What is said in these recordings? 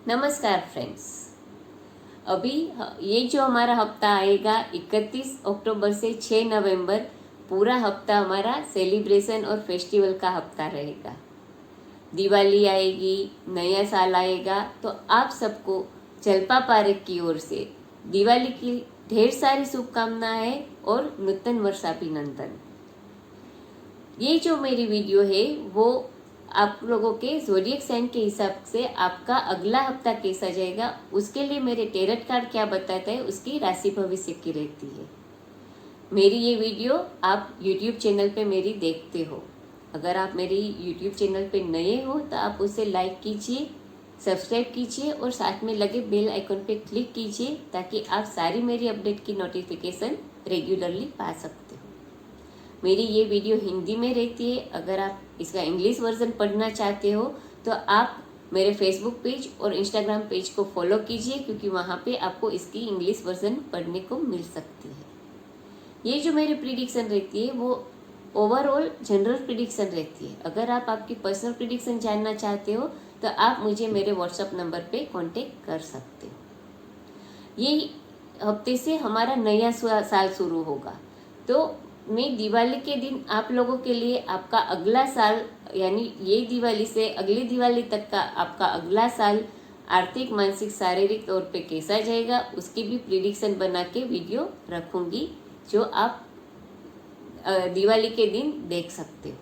नमस्कार फ्रेंड्स। अभी ये जो हमारा हफ्ता आएगा 31 अक्टूबर से 6 नवंबर, पूरा हफ्ता हमारा सेलिब्रेशन और फेस्टिवल का हफ्ता रहेगा। दिवाली आएगी, नया साल आएगा, तो आप सबको जलपा पारेख की ओर से दिवाली की ढेर सारी शुभकामनाएं और नूतन वर्षाभिनंदन। ये जो मेरी वीडियो है वो आप लोगों के ज़ोडिएक साइन के हिसाब से आपका अगला हफ्ता कैसा जाएगा उसके लिए मेरे टेरट कार्ड क्या बताता है उसकी राशि भविष्य की रहती है। मेरी ये वीडियो आप YouTube चैनल पे मेरी देखते हो। अगर आप मेरी YouTube चैनल पे नए हो तो आप उसे लाइक कीजिए, सब्सक्राइब कीजिए और साथ में लगे बेल आइकन पे क्लिक कीजिए ताकि आप सारी मेरी अपडेट की नोटिफिकेशन रेगुलरली पा सकते हो। मेरी ये वीडियो हिंदी में रहती है। अगर आप इसका इंग्लिश वर्जन पढ़ना चाहते हो तो आप मेरे फेसबुक पेज और इंस्टाग्राम पेज को फॉलो कीजिए, क्योंकि वहाँ पे आपको इसकी इंग्लिश वर्जन पढ़ने को मिल सकती है। ये जो मेरी प्रिडिक्शन रहती है वो ओवरऑल जनरल प्रिडिक्शन रहती है। अगर आप आपकी पर्सनल प्रिडिक्शन जानना चाहते हो तो आप मुझे मेरे व्हाट्सएप नंबर पे कांटेक्ट कर सकते हो। ये हफ्ते से हमारा नया साल शुरू होगा, तो मैं दिवाली के दिन आप लोगों के लिए आपका अगला साल यानी ये दिवाली से अगली दिवाली तक का आपका अगला साल आर्थिक, मानसिक, शारीरिक तौर पे कैसा जाएगा उसकी भी प्रिडिक्शन बना के वीडियो रखूंगी, जो आप दिवाली के दिन देख सकते हो।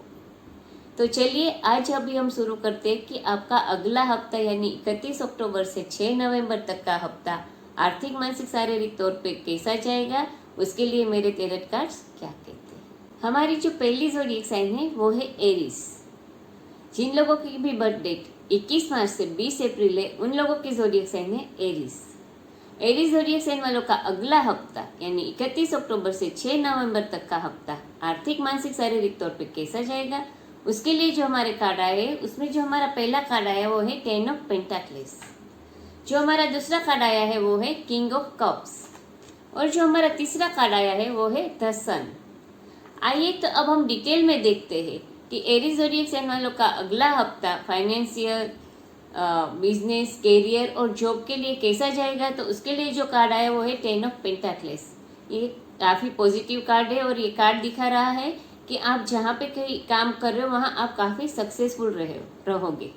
तो चलिए आज अभी हम शुरू करते हैं कि आपका अगला हफ्ता यानी 31 अक्टूबर से 6 नवंबर तक का हफ्ता आर्थिक, मानसिक, शारीरिक तौर पे कैसा जाएगा उसके लिए मेरे टेरट कार्ड्स क्या कहते हैं। हमारी जो पहली ज़ोडिएक साइन है वो है एरीज। जिन लोगों की भी बर्थ डेट 21 मार्च से 20 अप्रैल है उन लोगों की ज़ोडिएक साइन है एरीज। एरीज ज़ोडिएक साइन वालों का अगला हफ्ता यानी 31 अक्टूबर से 6 नवंबर तक का हफ्ता आर्थिक, मानसिक, शारीरिक तौर पे कैसा जाएगा उसके लिए जो हमारे कार्ड आए हैं उसमें जो हमारा पहला कार्ड आया वो है 10 ऑफ पेंटाक्लेस। जो हमारा दूसरा कार्ड आया है वो है किंग ऑफ कप्स और जो हमारा तीसरा कार्ड आया है वो है द सन। आइए तो अब हम डिटेल में देखते हैं कि एरीज ज़ोडिएक साइन वालों का अगला हफ्ता फाइनेंशियल, बिजनेस, कैरियर और जॉब के लिए कैसा जाएगा। तो उसके लिए जो कार्ड आया वो है 10 ऑफ पेंटाक्लेस। ये काफ़ी पॉजिटिव कार्ड है और ये कार्ड दिखा रहा है कि आप जहाँ पे कहीं काम कर रहे हो वहाँ आप काफ़ी सक्सेसफुल रहोगे।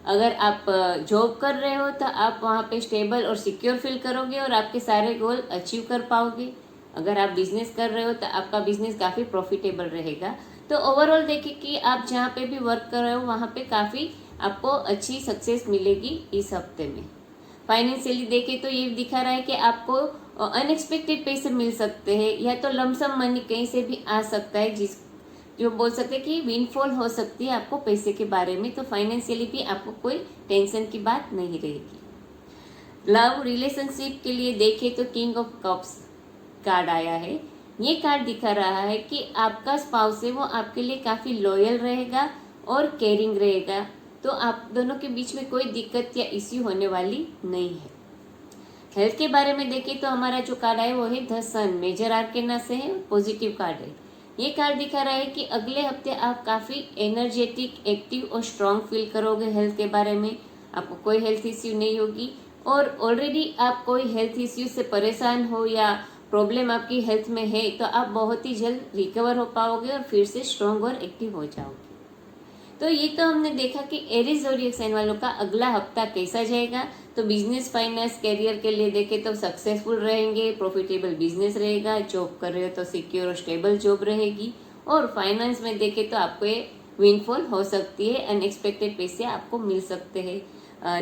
अगर आप जॉब कर रहे हो तो आप वहाँ पे स्टेबल और सिक्योर फील करोगे और आपके सारे गोल अचीव कर पाओगे। अगर आप बिजनेस कर रहे हो तो आपका बिजनेस काफ़ी प्रॉफिटेबल रहेगा। तो ओवरऑल देखिए कि आप जहाँ पे भी वर्क कर रहे हो वहाँ पे काफ़ी आपको अच्छी सक्सेस मिलेगी इस हफ्ते में। फाइनेंशियली देखें तो ये दिखा रहा है कि आपको अनएक्सपेक्टेड पैसे मिल सकते हैं या तो लमसम मनी कहीं से भी आ सकता है, जिस जो बोल सकते हैं कि विनफॉल हो सकती है आपको पैसे के बारे में। तो फाइनेंशियली भी आपको कोई टेंशन की बात नहीं रहेगी। लव रिलेशनशिप के लिए देखें तो किंग ऑफ कप्स कार्ड आया है। ये कार्ड दिखा रहा है कि आपका स्पाउस है वो आपके लिए काफ़ी लॉयल रहेगा और केयरिंग रहेगा, तो आप दोनों के बीच में कोई दिक्कत या इश्यू होने वाली नहीं है। हेल्थ के बारे में देखें तो हमारा जो कार्ड है वो है द सन, मेजर आर्केना से है, पॉजिटिव कार्ड है। ये कार्ड दिखा रहा है कि अगले हफ्ते आप काफ़ी एनर्जेटिक, एक्टिव और स्ट्रांग फील करोगे। हेल्थ के बारे में आपको कोई हेल्थ इश्यू नहीं होगी और ऑलरेडी आप कोई हेल्थ इश्यू से परेशान हो या प्रॉब्लम आपकी हेल्थ में है तो आप बहुत ही जल्द रिकवर हो पाओगे और फिर से स्ट्रांग और एक्टिव हो जाओगे। तो ये तो हमने देखा कि एरीज ज़ोडिएक साइन वालों का अगला हफ्ता कैसा जाएगा। तो बिजनेस, फाइनेंस, कैरियर के लिए देखें तो सक्सेसफुल रहेंगे, प्रॉफिटेबल बिजनेस रहेगा, जॉब कर रहे हो तो सिक्योर और स्टेबल जॉब रहेगी और फाइनेंस में देखें तो आपको विनफॉल हो सकती है, अनएक्सपेक्टेड पैसे आपको मिल सकते हैं।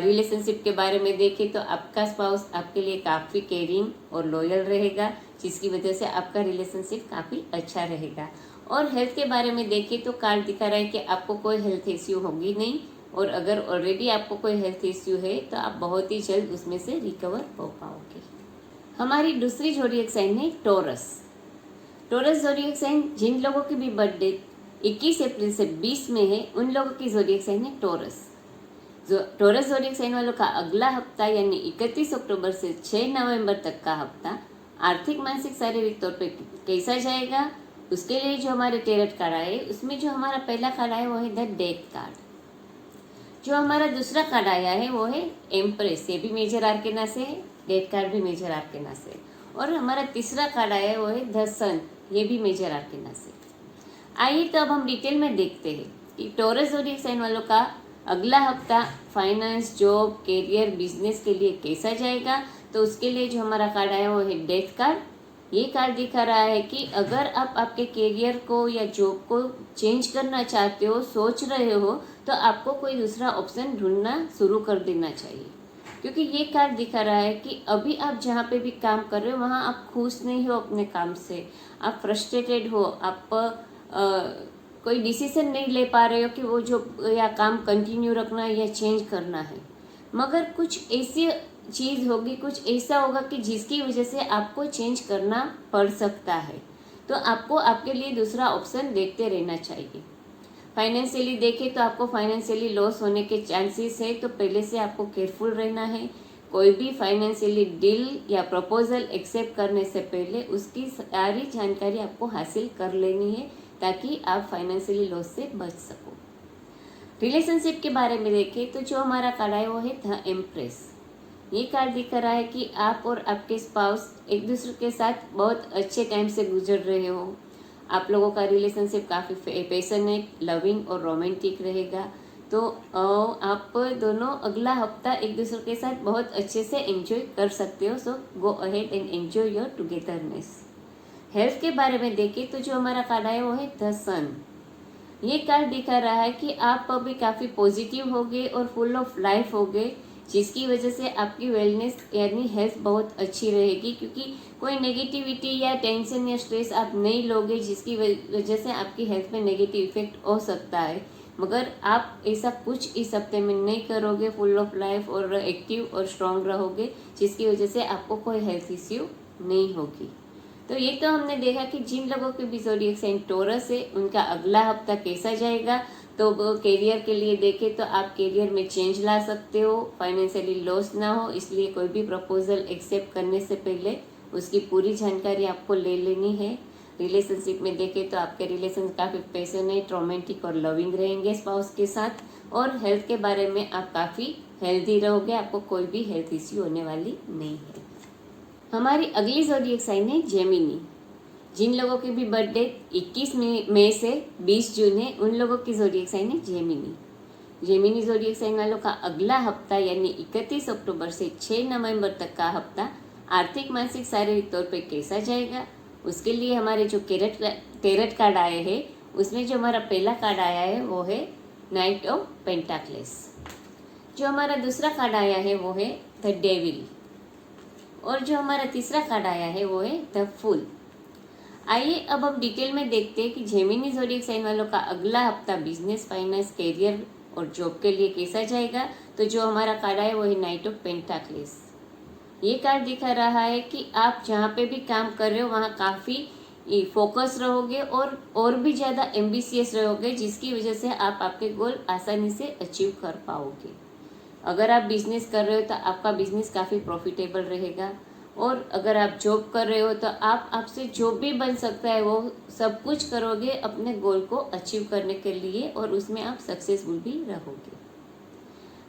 रिलेशनशिप के बारे में देखें तो आपका स्पाउस आपके लिए काफ़ी केयरिंग और लॉयल रहेगा, जिसकी वजह से आपका रिलेशनशिप काफ़ी अच्छा रहेगा। और हेल्थ के बारे में देखें तो कार्ड दिखा रहा है कि आपको कोई हेल्थ इश्यू होगी नहीं और अगर ऑलरेडी आपको कोई हेल्थ इश्यू है तो आप बहुत ही जल्द उसमें से रिकवर हो पाओगे। हमारी दूसरी ज़ोडिएक साइन है टॉरस। टॉरस ज़ोडिएक साइन जिन लोगों की भी बर्थ डेट 21 अप्रैल से 20 में है उन लोगों की ज़ोडिएक साइन है टॉरस। टॉरस ज़ोडिएक साइन वालों का अगला हफ्ता यानी 31 अक्टूबर से 6 नवंबर तक का हफ्ता आर्थिक, मानसिक, शारीरिक तौर पे कैसा जाएगा उसके लिए जो हमारे टेरट कार्ड आए उसमें जो हमारा पहला कार्ड आया वो है द डेथ कार्ड। जो हमारा दूसरा कार्ड आया है वो है एम्प्रेस, ये भी मेजर आर्केना से है, डेथ कार्ड भी मेजर आर्केना से। और हमारा तीसरा कार्ड आया है वो है द सन, ये भी मेजर आर्केना से। आइए तो अब हम डिटेल में देखते हैं कि टॉरस ज़ोडिएक साइन वालों का अगला हफ्ता फाइनेंस, जॉब, करियर, बिजनेस के लिए कैसा जाएगा। तो उसके लिए जो हमारा कार्ड आया वो है डेथ कार्ड। ये कार्ड दिखा रहा है कि अगर आप आपके करियर को या जॉब को चेंज करना चाहते हो, सोच रहे हो, तो आपको कोई दूसरा ऑप्शन ढूंढना शुरू कर देना चाहिए। क्योंकि ये कार्ड दिखा रहा है कि अभी आप जहाँ पे भी काम कर रहे हो वहाँ आप खुश नहीं हो अपने काम से, आप फ्रस्ट्रेटेड हो, आप कोई डिसीजन नहीं ले पा रहे हो कि वो जो या काम कंटिन्यू रखना है या चेंज करना है। मगर कुछ ऐसी चीज़ होगी, कुछ ऐसा होगा कि जिसकी वजह से आपको चेंज करना पड़ सकता है। तो आपको आपके लिए दूसरा ऑप्शन देखते रहना चाहिए। फाइनेंशियली देखें तो आपको फाइनेंशियली लॉस होने के चांसेस है, तो पहले से आपको केयरफुल रहना है। कोई भी फाइनेंशियली डील या प्रपोजल एक्सेप्ट करने से पहले उसकी सारी जानकारी आपको हासिल कर लेनी है, ताकि आप फाइनेंशियली लॉस से बच सको। रिलेशनशिप के बारे में देखें तो जो हमारा कार्ड है वो है द एम्प्रेस। ये कार्ड दिख रहा है कि आप और आपके स्पाउस एक दूसरे के साथ बहुत अच्छे टाइम से गुजर रहे हो। आप लोगों का रिलेशनशिप काफ़ी पैशनेट, लविंग और रोमांटिक रहेगा। तो आप दोनों अगला हफ्ता एक दूसरे के साथ बहुत अच्छे से एंजॉय कर सकते हो। So go ahead and enjoy your togetherness. Health के बारे में देखें तो जो हमारा कार्ड है वो है द सन। ये कार्ड दिखा रहा है कि आप अभी काफ़ी पॉजिटिव हो गए और फुल ऑफ लाइफ हो गए, जिसकी वजह से आपकी वेलनेस यानी हेल्थ बहुत अच्छी रहेगी। क्योंकि कोई नेगेटिविटी या टेंशन या स्ट्रेस आप नहीं लोगे, जिसकी वजह से आपकी हेल्थ में नेगेटिव इफेक्ट हो सकता है। मगर आप ऐसा कुछ इस हफ्ते में नहीं करोगे, फुल ऑफ लाइफ और एक्टिव और स्ट्रांग रहोगे, जिसकी वजह से आपको कोई हेल्थ इश्यू नहीं होगी। तो ये तो हमने देखा कि जिन लोगों के भी ज़ोडिएक साइन टॉरस है उनका अगला हफ्ता कैसा जाएगा। तो करियर के लिए देखें तो आप करियर में चेंज ला सकते हो, फाइनेंशियली लॉस ना हो, इसलिए कोई भी प्रपोजल एक्सेप्ट करने से पहले उसकी पूरी जानकारी आपको ले लेनी है। रिलेशनशिप में देखें तो आपके रिलेशन काफ़ी पैशनेट, रोमांटिक और लविंग रहेंगे स्पाउस के साथ। और हेल्थ के बारे में आप काफ़ी हेल्दी रहोगे, आपको कोई भी हेल्थ इश्यू होने वाली नहीं है। हमारी अगली ज़ोडिएक साइन है जेमिनी। जिन लोगों की भी बर्थडे 21 मई से 20 जून है, उन लोगों की ज़ोडिएक साइन है जेमिनी। जेमिनी ज़ोडिएक साइन वालों का अगला हफ्ता यानी 31 अक्टूबर से 6 नवंबर तक का हफ्ता आर्थिक, मानसिक, शारीरिक तौर पे कैसा जाएगा। उसके लिए हमारे जो टेरट कार्ड आए हैं उसमें जो हमारा पहला कार्ड आया है वो है नाइट ऑफ पेंटाक्लेस। जो हमारा दूसरा कार्ड आया है वो है द डेविल। और जो हमारा तीसरा कार्ड आया है वो है द फूल। आइए अब हम डिटेल में देखते हैं कि जेमिनी ज़ोडिएक साइन वालों का अगला हफ्ता बिजनेस, फाइनेंस, करियर और जॉब के लिए कैसा जाएगा। तो जो हमारा कार्ड है वो है नाइट ऑफ पेंटाक्लेस। ये कार्ड दिखा रहा है कि आप जहाँ पे भी काम कर रहे हो वहाँ काफ़ी फोकस रहोगे और भी ज़्यादा एम्बिशियस रहोगे, जिसकी वजह से आप आपके गोल आसानी से अचीव कर पाओगे। अगर आप बिजनेस कर रहे हो तो आपका बिजनेस काफ़ी प्रॉफिटेबल रहेगा। और अगर आप जॉब कर रहे हो तो आपसे जो भी बन सकता है वो सब कुछ करोगे अपने गोल को अचीव करने के लिए, और उसमें आप सक्सेसफुल भी रहोगे।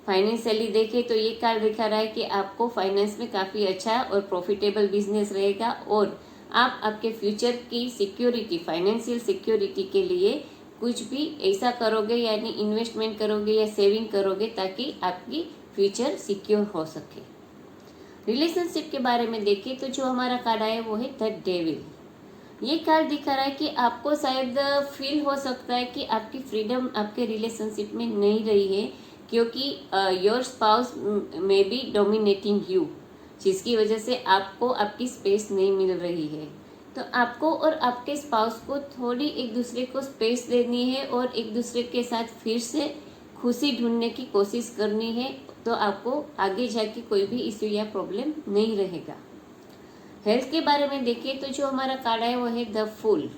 फाइनेंशियली देखें तो ये कार्ड दिखा रहा है कि आपको फाइनेंस में काफ़ी अच्छा और प्रॉफिटेबल बिजनेस रहेगा, और आप आपके फ्यूचर की सिक्योरिटी, फाइनेंशियल सिक्योरिटी के लिए कुछ भी ऐसा करोगे, यानी इन्वेस्टमेंट करोगे या सेविंग करोगे, ताकि आपकी फ्यूचर सिक्योर हो सके। रिलेशनशिप के बारे में देखें तो जो हमारा कार्ड है वो है द डेविल। ये कार्ड दिखा रहा है कि आपको शायद फील हो सकता है कि आपकी फ्रीडम आपके रिलेशनशिप में नहीं रही है, क्योंकि योर स्पाउस में बी डोमिनेटिंग यू, जिसकी वजह से आपको आपकी स्पेस नहीं मिल रही है। तो आपको और आपके स्पाउस को थोड़ी एक दूसरे को स्पेस देनी है और एक दूसरे के साथ फिर से खुशी ढूंढने की कोशिश करनी है, तो आपको आगे जाके कोई भी इश्यू या प्रॉब्लम नहीं रहेगा। हेल्थ के बारे में देखिए तो जो हमारा कार्ड है वो है द फूल।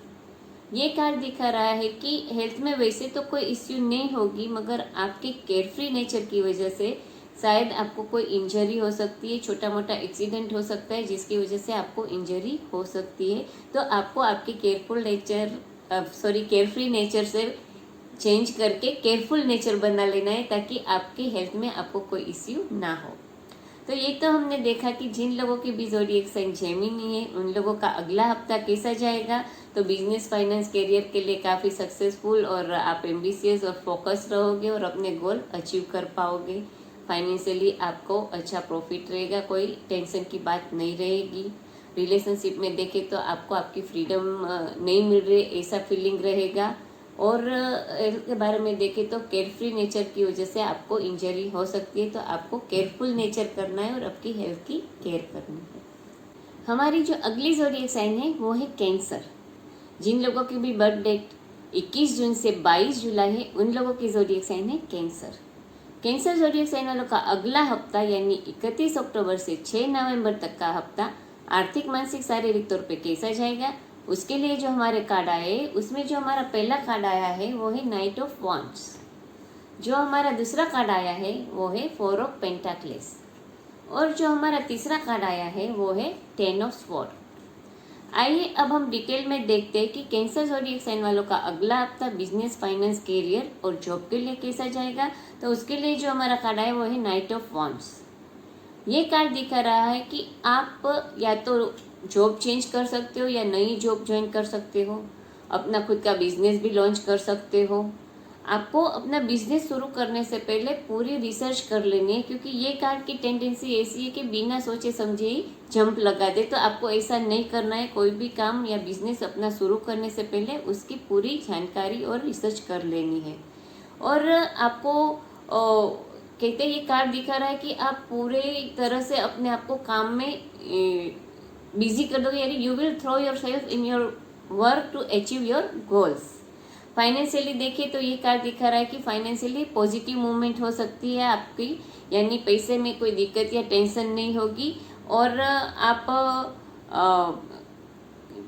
ये कार्ड दिखा रहा है कि हेल्थ में वैसे तो कोई इश्यू नहीं होगी, मगर आपके केयरफ्री नेचर की वजह से शायद आपको कोई इंजरी हो सकती है, छोटा मोटा एक्सीडेंट हो सकता है, जिसकी वजह से आपको इंजरी हो सकती है। तो आपको आपके केयरफ्री नेचर से चेंज करके केयरफुल नेचर बना लेना है ताकि आपके हेल्थ में आपको कोई इश्यू ना हो। तो ये तो हमने देखा कि जिन लोगों की भी ज़ोडिएक साइन जेमिनी है उन लोगों का अगला हफ्ता कैसा जाएगा। तो बिजनेस, फाइनेंस, करियर के लिए काफ़ी सक्सेसफुल और आप एम्बिशियस और फोकस रहोगे और अपने गोल अचीव कर पाओगे। फाइनेंशियली आपको अच्छा प्रॉफिट रहेगा, कोई टेंशन की बात नहीं रहेगी। रिलेशनशिप में देखें तो आपको आपकी फ्रीडम नहीं मिल रही ऐसा फीलिंग रहेगा। और हेल्थ के बारे में देखें तो केयरफ्री नेचर की वजह से आपको इंजरी हो सकती है, तो आपको केयरफुल नेचर करना है और आपकी हेल्थ की केयर करनी है। हमारी जो अगली ज़ोडिएक साइन है वो है कैंसर। जिन लोगों की भी बर्थ डेट 21 जून से 22 जुलाई है उन लोगों की ज़ोडिएक साइन है कैंसर। कैंसर ज़ोडिएक साइन वालों का अगला हफ्ता यानी 31 अक्टूबर से 6 नवंबर तक का हफ्ता आर्थिक, मानसिक, शारीरिक तौर पे कैसा जाएगा। उसके लिए जो हमारे कार्ड आए उसमें जो हमारा पहला कार्ड आया है वो है नाइट ऑफ वॉन्ड्स। जो हमारा दूसरा कार्ड आया है वो है 4 ऑफ पेंटाक्लेस। और जो हमारा तीसरा कार्ड आया है वो है 10 ऑफ स्वॉर्ड। आइए अब हम डिटेल में देखते हैं कि कैंसर ज़ोडिएक साइन वालों का अगला हफ्ता बिजनेस, फाइनेंस, करियर और जॉब के लिए कैसा जाएगा। तो उसके लिए जो हमारा कार्ड आया वो है नाइट ऑफ वॉन्ड्स। ये कार्ड दिखा रहा है कि आप या तो जॉब चेंज कर सकते हो या नई जॉब ज्वाइन कर सकते हो, अपना खुद का बिजनेस भी लॉन्च कर सकते हो। आपको अपना बिजनेस शुरू करने से पहले पूरी रिसर्च कर लेनी है, क्योंकि ये कार्ड की टेंडेंसी ऐसी है कि बिना सोचे समझे ही जंप लगा दे। तो आपको ऐसा नहीं करना है। कोई भी काम या बिजनेस अपना शुरू करने से पहले उसकी पूरी जानकारी और रिसर्च कर लेनी है। और आपको कहते ये कार्ड दिखा रहा है कि आप पूरे तरह से अपने आप को काम में बिजी कर दोगे, यानी you will throw yourself in your work to achieve your goals. Financially देखिए तो ये कार्ड दिखा रहा है कि फाइनेंशियली पॉजिटिव मूवमेंट हो सकती है आपकी, यानी पैसे में कोई दिक्कत या टेंशन नहीं होगी। और आप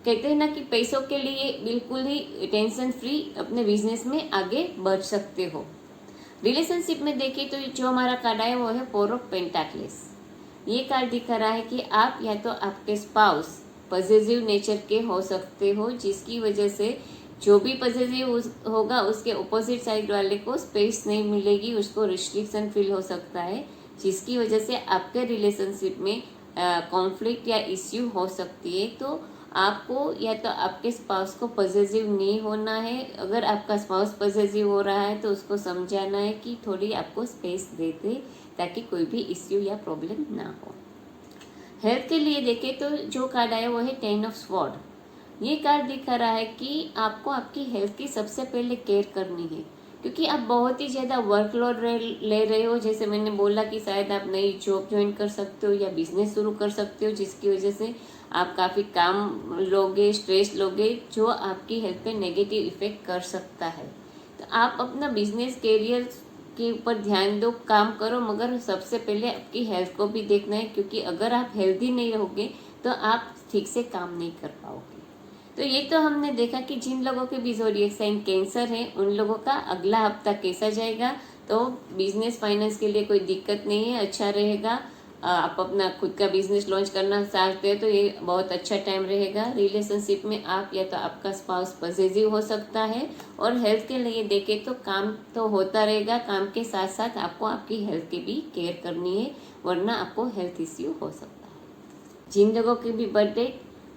कहते हैं ना कि पैसों के लिए बिल्कुल ही टेंशन फ्री अपने बिजनेस में आगे बढ़ सकते हो। रिलेशनशिप में देखिए तो जो हमारा कार्ड है वो है 4 ऑफ पेंटाक्लेस। ये कार्ड दिखा रहा है कि आप या तो आपके स्पाउस पॉजिटिव नेचर के हो सकते हो, जिसकी वजह से जो भी पॉजिटिव होगा उसके ऑपोजिट साइड वाले को स्पेस नहीं मिलेगी, उसको रिस्ट्रिक्शन फील हो सकता है, जिसकी वजह से आपके रिलेशनशिप में कॉन्फ्लिक्ट या इश्यू हो सकती है। तो आपको या तो आपके स्पाउस को पॉजिटिव नहीं होना है। अगर आपका स्पाउस पॉजिटिव हो रहा है तो उसको समझाना है कि थोड़ी आपको स्पेस दे दे ताकि कोई भी इश्यू या प्रॉब्लम ना हो। हेल्थ के लिए देखें तो जो कार्ड आया वो है 10 ऑफ स्वॉर्ड। ये कार्ड दिखा रहा है कि आपको आपकी हेल्थ की सबसे पहले केयर करनी है, क्योंकि आप बहुत ही ज़्यादा वर्कलोड ले रहे हो। जैसे मैंने बोला कि शायद आप नई जॉब ज्वाइन कर सकते हो या बिजनेस शुरू कर सकते हो, जिसकी वजह से आप काफ़ी काम लोगे, स्ट्रेस लोगे, जो आपकी हेल्थ पे नेगेटिव इफेक्ट कर सकता है। तो आप अपना बिजनेस, करियर के ऊपर ध्यान दो, काम करो, मगर सबसे पहले आपकी हेल्थ को भी देखना है, क्योंकि अगर आप हेल्दी नहीं रहोगे तो आप ठीक से काम नहीं कर पाओगे। तो ये तो हमने देखा कि जिन लोगों के भी ज़ोडिएक साइन कैंसर है उन लोगों का अगला हफ्ता कैसा जाएगा। तो बिजनेस, फाइनेंस के लिए कोई दिक्कत नहीं है, अच्छा रहेगा। आप अपना खुद का बिजनेस लॉन्च करना चाहते हो तो ये बहुत अच्छा टाइम रहेगा। रिलेशनशिप में आप या तो आपका स्पाउस पॉजिटिव हो सकता है। और हेल्थ के लिए देखें तो काम तो होता रहेगा, काम के साथ साथ आपको आपकी हेल्थ की भी केयर करनी है, वरना आपको हेल्थ इश्यू हो सकता है। जिन लोगों की भी बर्थडे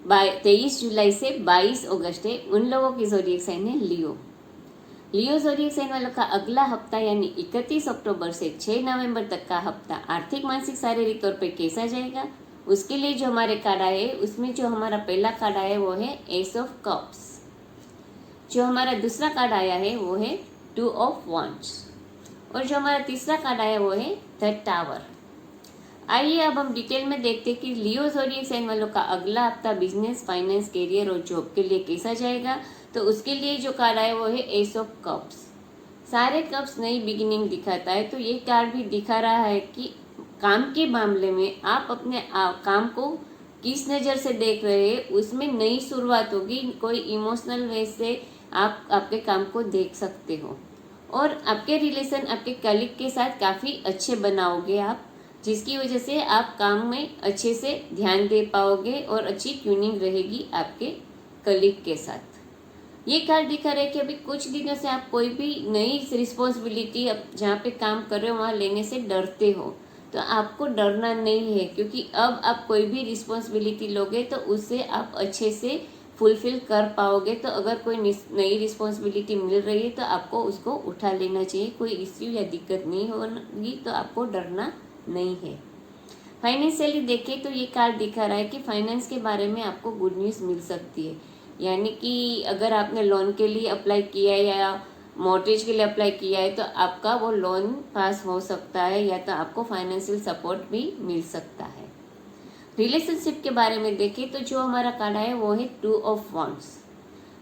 23 जुलाई से 22 अगस्त है उन लोगों की ज़ोडिएक साइन है लियो। लियो ज़ोडिएक साइन वालों का अगला हफ्ता यानी 31 अक्टूबर से 6 नवंबर तक का हफ्ता आर्थिक, मानसिक, शारीरिक तौर पे कैसा जाएगा। उसके लिए जो हमारे कार्ड आए उसमें जो हमारा पहला कार्ड आया वो है एस ऑफ कप्स। जो हमारा दूसरा कार्ड आया है वो है 2 ऑफ वॉन्ड्स। और जो हमारा तीसरा कार्ड आया वो है द टावर। आइए अब हम डिटेल में देखते हैं कि लियो ज़ोडिएक साइन वालों का अगला हफ्ता बिजनेस, फाइनेंस, करियर और जॉब के लिए कैसा जाएगा। तो उसके लिए जो कार्ड आया वो है एस ऑफ कप्स। सारे कप्स नई बिगिनिंग दिखाता है, तो ये कार्ड भी दिखा रहा है कि काम के मामले में आप अपने काम को किस नज़र से देख रहे हैं, उसमें नई शुरुआत होगी। कोई इमोशनल वे से आप आपके काम को देख सकते हो। और आपके रिलेशन आपके कलीग के साथ काफ़ी अच्छे बनाओगे आप, जिसकी वजह से आप काम में अच्छे से ध्यान दे पाओगे और अच्छी ट्यूनिंग रहेगी आपके कलीग के साथ। ये कार्ड दिखा रहा है कि अभी कुछ दिनों से आप कोई भी नई रिस्पॉन्सिबिलिटी अब जहाँ पे काम कर रहे हो वहाँ लेने से डरते हो, तो आपको डरना नहीं है, क्योंकि अब आप कोई भी रिस्पॉन्सिबिलिटी लोगे तो उससे आप अच्छे से फुलफिल कर पाओगे। तो अगर कोई नई रिस्पॉन्सिबिलिटी मिल रही है तो आपको उसको उठा लेना चाहिए, कोई इश्यू या दिक्कत नहीं होगी, तो आपको डरना नहीं है। फाइनेंशियली देखें तो ये कार्ड दिखा रहा है कि फाइनेंस के बारे में आपको गुड न्यूज़ मिल सकती है, यानी कि अगर आपने लोन के लिए अप्लाई किया है या मॉर्गेज के लिए अप्लाई किया है तो आपका वो लोन पास हो सकता है, या तो आपको फाइनेंशियल सपोर्ट भी मिल सकता है। रिलेशनशिप के बारे में देखें तो जो हमारा कार्ड है वो है 2 ऑफ वॉन्ड्स।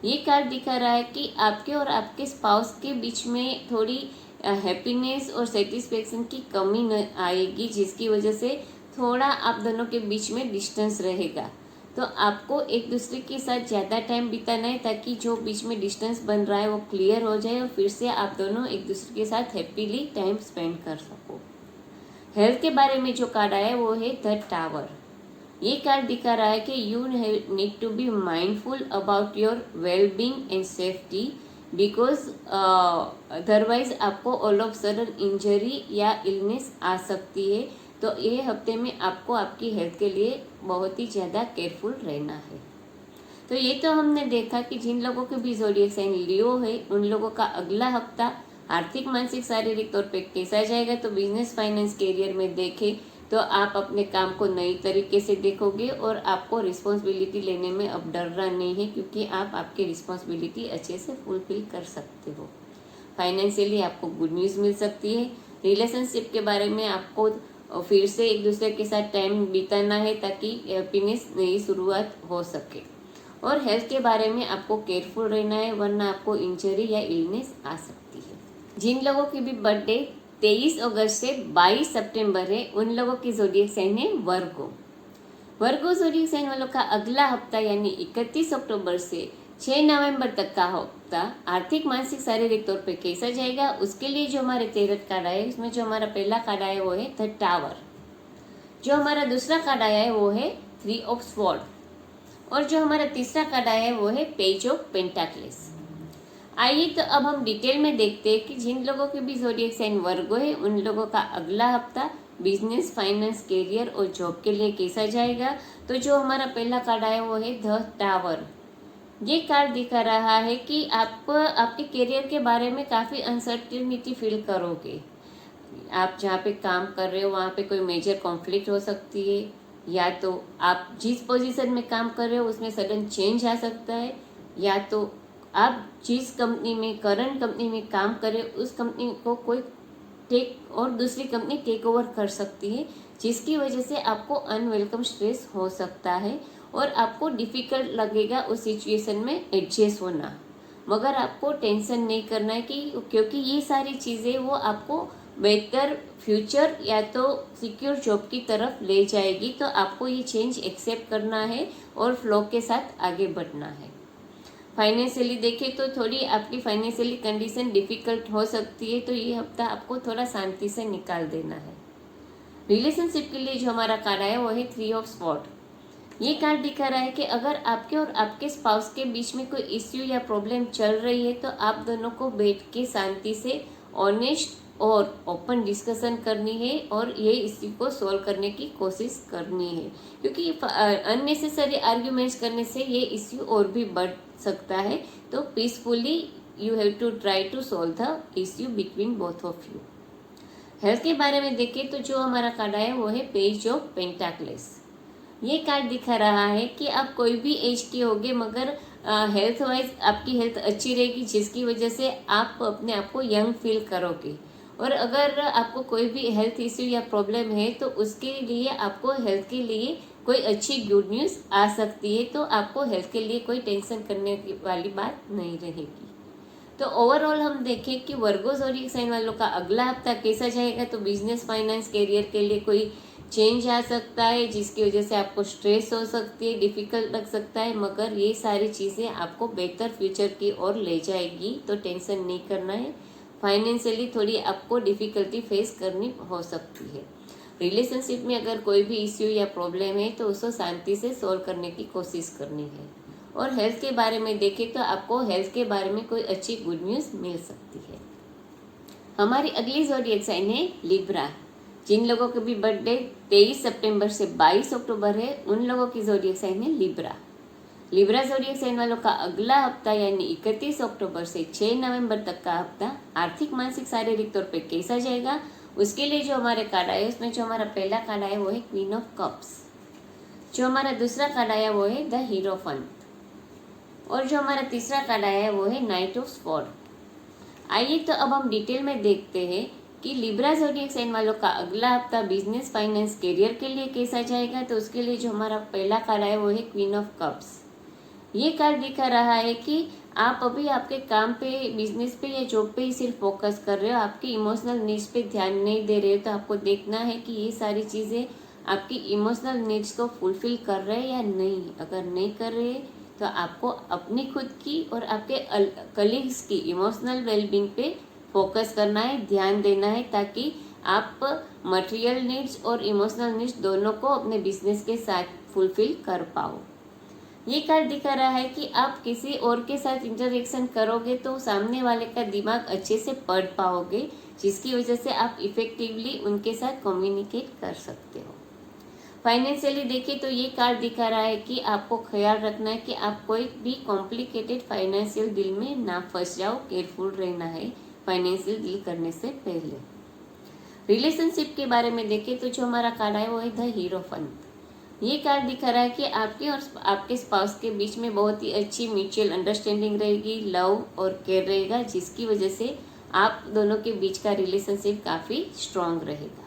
ये कार्ड दिखा रहा है कि आपके और आपके स्पाउस के बीच में थोड़ी हैप्पीनेस और सेटिस्फेक्शन की कमी न आएगी, जिसकी वजह से थोड़ा आप दोनों के बीच में डिस्टेंस रहेगा। तो आपको एक दूसरे के साथ ज़्यादा टाइम बिताना है ताकि जो बीच में डिस्टेंस बन रहा है वो क्लियर हो जाए और फिर से आप दोनों एक दूसरे के साथ हैप्पीली टाइम स्पेंड कर सको। हेल्थ के बारे में जो कार्ड आया है वो है द टावर। ये कार्ड दिखा रहा है कि you need to be mindful about your well being and safety, because otherwise आपको ऑल ऑफ सडन इंजरी या इलनेस आ सकती है। तो ये हफ्ते में आपको आपकी हेल्थ के लिए बहुत ही ज़्यादा केयरफुल रहना है। तो ये तो हमने देखा कि जिन लोगों के भी ज़ोडिएक साइन लियो है उन लोगों का अगला हफ्ता आर्थिक, मानसिक, शारीरिक तौर पे कैसा जाएगा। तो बिजनेस, फाइनेंस, कैरियर में देखें तो आप अपने काम को नई तरीके से देखोगे और आपको रिस्पॉन्सिबिलिटी लेने में अब डरना नहीं है, क्योंकि आप आपकी रिस्पॉन्सिबिलिटी अच्छे से फुलफिल कर सकते हो। फाइनेंशियली आपको गुड न्यूज़ मिल सकती है। रिलेशनशिप के बारे में आपको फिर से एक दूसरे के साथ टाइम बिताना है ताकि हैप्पीनेस नई शुरुआत हो सके। और हेल्थ के बारे में आपको केयरफुल रहना है, वरना आपको इंजरी या इलनेस आ सकती है। जिन लोगों की भी बर्थडे 23 अगस्त से 22 सितंबर है उन लोगों की ज़ोडिएक साइन है वर्गो। वर्गो ज़ोडिएक साइन वालों का अगला हफ्ता यानी 31 अक्टूबर से 6 नवंबर तक का हफ्ता आर्थिक, मानसिक, शारीरिक तौर पे कैसा जाएगा, उसके लिए जो हमारे तेरह कार्ड आए उसमें जो हमारा पहला कार्ड आया वो है द टावर। जो हमारा दूसरा कार्ड आया है वो है 3 ऑफ स्वॉर्ड, और जो हमारा तीसरा कार्ड आया है वो है पेज ऑफ पेंटाक्लेस। आइए तो अब हम डिटेल में देखते हैं कि जिन लोगों के भी ज़ोडिएक साइन वर्गो है उन लोगों का अगला हफ्ता बिजनेस, फाइनेंस, कैरियर और जॉब के लिए कैसा जाएगा। तो जो हमारा पहला कार्ड आया वो है द टावर। ये कार्ड दिखा रहा है कि आप आपके करियर के बारे में काफ़ी अनसर्टेनिटी फील करोगे। आप जहाँ पे काम कर रहे हो वहाँ पे कोई मेजर कॉन्फ्लिक्ट हो सकती है, या तो आप जिस पोजीशन में काम कर रहे हो उसमें सडन चेंज आ सकता है, या तो आप जिस कंपनी में, करंट कंपनी में काम कर रहे हो उस कंपनी को कोई और दूसरी कंपनी टेक ओवर कर सकती है, जिसकी वजह से आपको अनवेलकम स्ट्रेस हो सकता है और आपको डिफिकल्ट लगेगा उस सिचुएशन में एडजस्ट होना। मगर आपको टेंशन नहीं करना है क्योंकि ये सारी चीज़ें वो आपको बेहतर फ्यूचर या तो सिक्योर जॉब की तरफ ले जाएगी। तो आपको ये चेंज एक्सेप्ट करना है और फ्लो के साथ आगे बढ़ना है। फाइनेंशियली देखें तो थोड़ी आपकी फाइनेंशियली कंडीशन डिफिकल्ट हो सकती है, तो ये हफ्ता आपको थोड़ा शांति से निकाल देना है। रिलेशनशिप के लिए जो हमारा कार्ड है वो है 3 ऑफ स्वॉर्ड। ये कार्ड दिखा रहा है कि अगर आपके और आपके स्पाउस के बीच में कोई इश्यू या प्रॉब्लम चल रही है तो आप दोनों को बैठ के शांति से ऑनेस्ट और ओपन डिस्कशन करनी है और ये इश्यू को सॉल्व करने की कोशिश करनी है, क्योंकि अननेसेसरी आर्ग्यूमेंट्स करने से ये इश्यू और भी बढ़ सकता है। तो peacefully you have to try to solve the issue between both of you. Health के बारे में देखें तो जो हमारा कार्ड है वो है पेज ऑफ पेंटाक्लेस। ये कार्ड दिखा रहा है कि आप कोई भी एज के होगे मगर हेल्थ वाइज आपकी हेल्थ अच्छी रहेगी, जिसकी वजह से आप अपने आप को यंग फील करोगे। और अगर आपको कोई भी हेल्थ इश्यू या प्रॉब्लम है तो उसके लिए आपको हेल्थ के लिए कोई अच्छी गुड न्यूज़ आ सकती है, तो आपको हेल्थ के लिए कोई टेंशन करने वाली बात नहीं रहेगी। तो ओवरऑल हम देखें कि वर्गो ज़ोडिएक साइन वालों का अगला हफ्ता कैसा जाएगा। तो बिजनेस, फाइनेंस, कैरियर के लिए कोई चेंज आ सकता है, जिसकी वजह से आपको स्ट्रेस हो सकती है, डिफिकल्ट लग सकता है, मगर ये सारी चीज़ें आपको बेहतर फ्यूचर की ओर ले जाएगी, तो टेंशन नहीं करना है। फाइनेंशियली थोड़ी आपको डिफ़िकल्टी फेस करनी हो सकती है। रिलेशनशिप में अगर कोई भी इश्यू या प्रॉब्लम है तो उसको शांति से सॉल्व करने की कोशिश करनी है। और हेल्थ के बारे में देखें तो आपको हेल्थ के बारे में कोई अच्छी गुड न्यूज़ मिल सकती है। हमारी अगली ज़ोडिएक साइन है लिब्रा। जिन लोगों के भी बर्थडे 23 सितंबर से 22 अक्टूबर है उन लोगों की ज़ोडिएक साइन है लिब्रा। लिब्रा ज़ोडिएक साइन वालों का अगला हफ्ता यानी 31 अक्टूबर से 6 नवंबर तक का हफ्ता आर्थिक, मानसिक, शारीरिक तौर पे कैसा जाएगा, उसके लिए जो हमारे कार्ड आए उसमें जो हमारा पहला कार्ड आया वो है क्वीन ऑफ कप्स, जो हमारा दूसरा कार्ड आया वो है द हीरोफंट, और जो हमारा तीसरा कार्ड आया है वो है नाइट ऑफ स्वॉर्ड। आइए तो अब हम डिटेल में देखते हैं कि लिब्रा ज़ोडिएक साइन वालों का अगला हफ्ता बिजनेस, फाइनेंस, करियर के लिए कैसा जाएगा। तो उसके लिए जो हमारा पहला कार्ड आया वो है क्वीन ऑफ कप्स। ये कार्ड दिखा रहा है कि आप अभी आपके काम पे, बिजनेस पे या जॉब पे ही सिर्फ फोकस कर रहे हो, आपकी इमोशनल नीड्स पे ध्यान नहीं दे रहे हो। तो आपको देखना है कि ये सारी चीज़ें आपकी इमोशनल नीड्स को फुलफिल कर रहे हैं या नहीं। अगर नहीं कर रहे तो आपको अपनी खुद की और आपके कलीग्स की इमोशनल वेलबींग पे फोकस करना है, ध्यान देना है, ताकि आप मटेरियल नीड्स और इमोशनल नीड्स दोनों को अपने बिजनेस के साथ फुलफिल कर पाओ। ये कार्ड दिखा रहा है कि आप किसी और के साथ इंटरेक्शन करोगे तो सामने वाले का दिमाग अच्छे से पढ़ पाओगे, जिसकी वजह से आप इफेक्टिवली उनके साथ कम्युनिकेट कर सकते हो। फाइनेंशियली देखिए तो ये कार्ड दिखा रहा है कि आपको ख्याल रखना है कि आप कोई भी कॉम्प्लिकेटेड फाइनेंशियल डील में ना फंस जाओ, केयरफुल रहना है फाइनेंशियल डील करने से पहले। रिलेशनशिप के बारे में देखें तो जो हमारा कार्ड है वो है द हीरोफंट। ये कार्ड दिखा रहा है कि आपके और आपके स्पाउस के बीच में बहुत ही अच्छी म्यूचुअल अंडरस्टैंडिंग रहेगी, लव और केयर रहेगा, जिसकी वजह से आप दोनों के बीच का रिलेशनशिप काफ़ी स्ट्रांग रहेगा।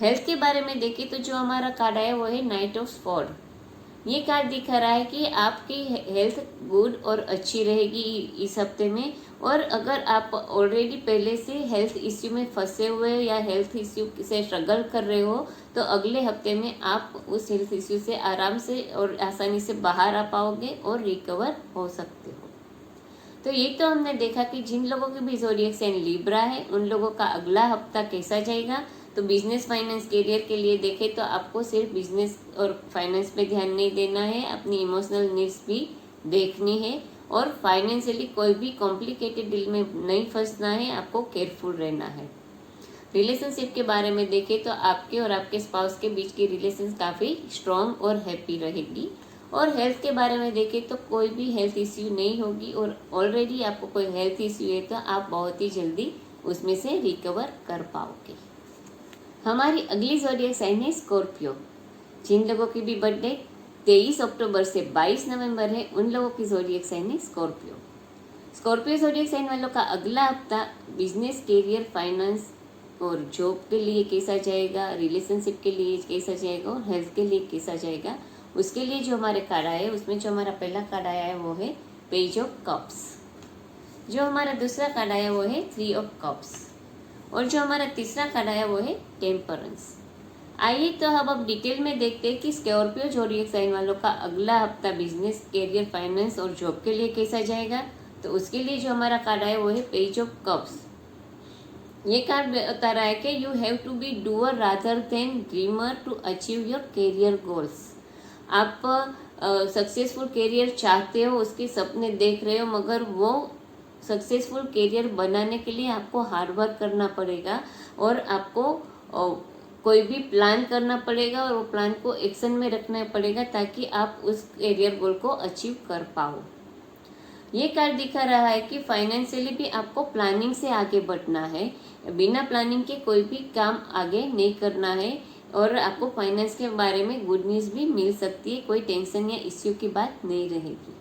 हेल्थ के बारे में देखें तो जो हमारा कार्ड है वो है नाइट ऑफ स्वॉर्ड। ये कार्ड दिखा रहा है कि आपकी हेल्थ गुड और अच्छी रहेगी इस हफ्ते में, और अगर आप ऑलरेडी पहले से हेल्थ इश्यू में फंसे हुए या हेल्थ इश्यू से स्ट्रगल कर रहे हो तो अगले हफ्ते में आप उस हेल्थ इश्यू से आराम से और आसानी से बाहर आ पाओगे और रिकवर हो सकते हो। तो ये तो हमने देखा कि जिन लोगों की भी ज़ोडिएक साइन लिब्रा है उन लोगों का अगला हफ्ता कैसा जाएगा। तो बिजनेस, फाइनेंस, करियर के लिए देखें तो आपको सिर्फ बिजनेस और फाइनेंस पे ध्यान नहीं देना है, अपनी इमोशनल नीड्स भी देखनी है, और फाइनेंशियली कोई भी कॉम्प्लिकेटेड डील में नहीं फंसना है, आपको केयरफुल रहना है। रिलेशनशिप के बारे में देखें तो आपके और आपके स्पाउस के बीच की रिलेशन काफ़ी स्ट्रॉन्ग और हैप्पी रहेगी। और हेल्थ के बारे में देखें तो कोई भी हेल्थ इश्यू नहीं होगी, और ऑलरेडी आपको कोई हेल्थ इश्यू है तो आप बहुत ही जल्दी उसमें से रिकवर कर पाओगे। हमारी अगली ज़ोडिएक साइन है स्कॉर्पियो। जिन लोगों की भी बर्थडे 23 अक्टूबर से 22 नवंबर है उन लोगों की ज़ोडिएक साइन है स्कॉर्पियो। स्कॉर्पियो ज़ोडिएक साइन वालों का अगला हफ्ता बिजनेस, करियर, फाइनेंस और जॉब के लिए कैसा जाएगा, रिलेशनशिप के लिए कैसा जाएगा और हेल्थ के लिए कैसा जाएगा। उसके लिए जो हमारे कार्ड आए उसमें जो हमारा पहला कार्ड आया है वो है पेज ऑफ कप्स, जो हमारा दूसरा कार्ड आया वो है 3 ऑफ कप्स, और जो हमारा तीसरा कार्ड आया वो है टेम्परेंस। आइए तो अब डिटेल में देखते हैं कि स्कॉर्पियो ज़ोडिएक साइन वालों का अगला हफ्ता बिजनेस, करियर, फाइनेंस और जॉब के लिए कैसा जाएगा। तो उसके लिए जो हमारा कार्ड आया वो है पेज ऑफ कप्स। ये कार्ड बता रहा है कि you have to be doer rather than dreamer to achieve your career goals. आप सक्सेसफुल करियर चाहते हो, उसके सपने देख रहे हो, मगर वो सक्सेसफुल करियर बनाने के लिए आपको हार्ड वर्क करना पड़ेगा और आपको कोई भी प्लान करना पड़ेगा और वो प्लान को एक्शन में रखना पड़ेगा ताकि आप उस करियर गोल को अचीव कर पाओ। ये कार्ड दिखा रहा है कि फाइनेंशियली भी आपको प्लानिंग से आगे बढ़ना है, बिना प्लानिंग के कोई भी काम आगे नहीं करना है, और आपको फाइनेंस के बारे में गुड न्यूज़ भी मिल सकती है, कोई टेंशन या इश्यू की बात नहीं रहेगी।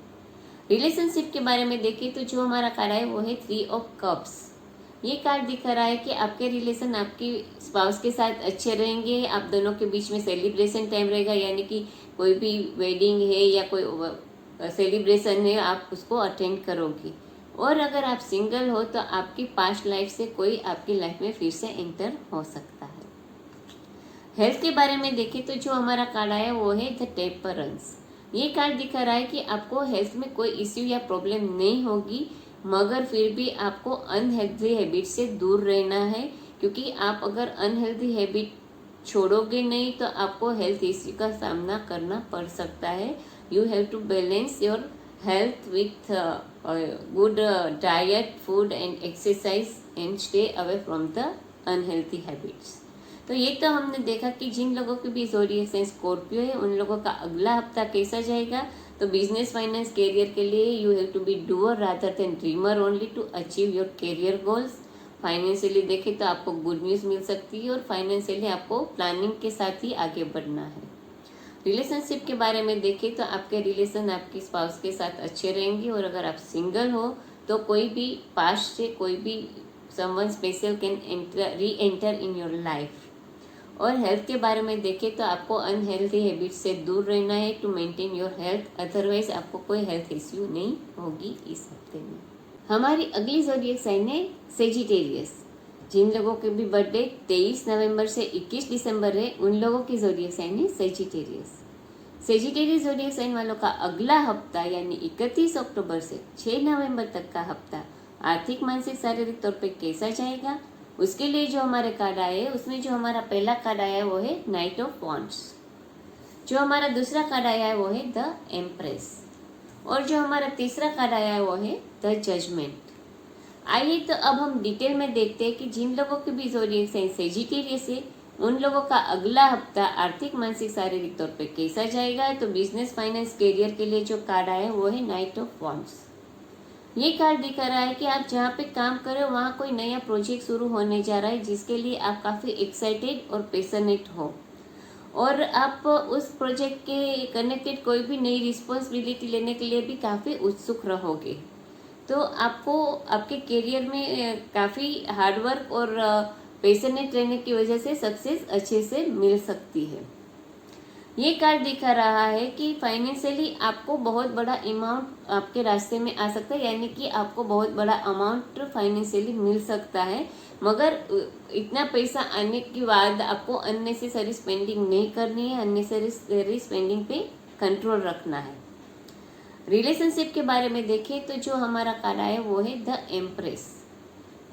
रिलेशनशिप के बारे में देखें तो जो हमारा कार्ड है वो है 3 ऑफ कप्स। ये कार्ड दिखा रहा है कि आपके रिलेशन आपकी स्पाउस के साथ अच्छे रहेंगे, आप दोनों के बीच में सेलिब्रेशन टाइम रहेगा, यानी कि कोई भी वेडिंग है या कोई सेलिब्रेशन है आप उसको अटेंड करोगे। और अगर आप सिंगल हो तो आपकी पास्ट लाइफ से कोई आपकी लाइफ में फिर से एंटर हो सकता है। हेल्थ के बारे में देखें तो जो हमारा कार्ड आया वो है द टेम्परेंस। ये कार्ड दिखा रहा है कि आपको हेल्थ में कोई इश्यू या प्रॉब्लम नहीं होगी, मगर फिर भी आपको अनहेल्दी हैबिट से दूर रहना है, क्योंकि आप अगर अनहेल्दी हैबिट छोड़ोगे नहीं तो आपको हेल्थ इश्यू का सामना करना पड़ सकता है। you have to balance your health with good diet, food and exercise and stay away from the unhealthy habits. तो ये तो हमने देखा कि जिन लोगों की भी ज़ोडिएक साइन स्कॉर्पियो है उन लोगों का अगला हफ्ता कैसा जाएगा. तो बिजनेस, फाइनेंस, कैरियर के लिए you have to be doer rather than dreamer only to achieve your career goals. Financially देखें तो आपको गुड न्यूज़ मिल सकती है और फाइनेंशियली आपको प्लानिंग के साथ ही आगे बढ़ना है. रिलेशनशिप के बारे में देखें तो आपके रिलेशन आपकी स्पाउस के साथ अच्छे रहेंगे. और अगर आप सिंगल हो तो कोई भी पास्ट से कोई भी समवन स्पेशल कैन री एंटर इन योर लाइफ. और हेल्थ के बारे में देखें तो आपको अनहेल्थी हैबिट्स से दूर रहना है to maintain your health. Otherwise आपको कोई हेल्थ इश्यू नहीं होगी इस हफ्ते में. हमारी अगली ज़ोडिएक साइन है सेजिटेरियस. जिन लोगों के भी बर्थडे 23 नवंबर से 21 दिसंबर है उन लोगों की ज़ोडिएक साइन है सेजिटेरियस. सेजिटेरियस ज़ोडिएक साइन वालों का अगला हफ्ता यानी 31 अक्टूबर से 6 नवंबर तक का हफ्ता आर्थिक, मानसिक, शारीरिक तौर पे कैसा जाएगा. उसके लिए जो हमारे कार्ड आए हैं उसमें जो हमारा पहला कार्ड आया है वो है नाइट ऑफ वॉन्ड्स. जो हमारा दूसरा कार्ड आया है वो है द एम्प्रेस. और जो हमारा तीसरा कार्ड आया है वो है द जजमेंट. आइए तो अब हम डिटेल में देखते हैं कि जिन लोगों की भी ज़ोडिएक साइन सेजिटेरियस है उन लोगों का अगला हफ्ता आर्थिक, मानसिक, शारीरिक तौर पे कैसा जाएगा. तो बिजनेस, फाइनेंस, कैरियर के लिए जो कार्ड आया है वो है नाइट ऑफ वॉन्ड्स. ये कार्ड दिखा रहा है कि आप जहाँ पे काम कर रहे हो वहाँ कोई नया प्रोजेक्ट शुरू होने जा रहा है जिसके लिए आप काफ़ी एक्साइटेड और पैशनेट हो और आप उस प्रोजेक्ट के कनेक्टेड कोई भी नई रिस्पॉन्सिबिलिटी लेने के लिए भी काफ़ी उत्सुक रहोगे. तो आपको आपके करियर में काफ़ी हार्डवर्क और पैशनेट रहने की वजह से सक्सेस अच्छे से मिल सकती है. ये कार्ड दिखा रहा है कि फाइनेंशियली आपको बहुत बड़ा अमाउंट आपके रास्ते में आ सकता है. यानी कि आपको बहुत बड़ा अमाउंट फाइनेंशियली मिल सकता है. मगर इतना पैसा आने के बाद आपको अननेसेसरी स्पेंडिंग नहीं करनी है. अननेसेसरी स्पेंडिंग पे कंट्रोल रखना है. रिलेशनशिप के बारे में देखें तो जो हमारा कार्ड है वो है द एम्प्रेस.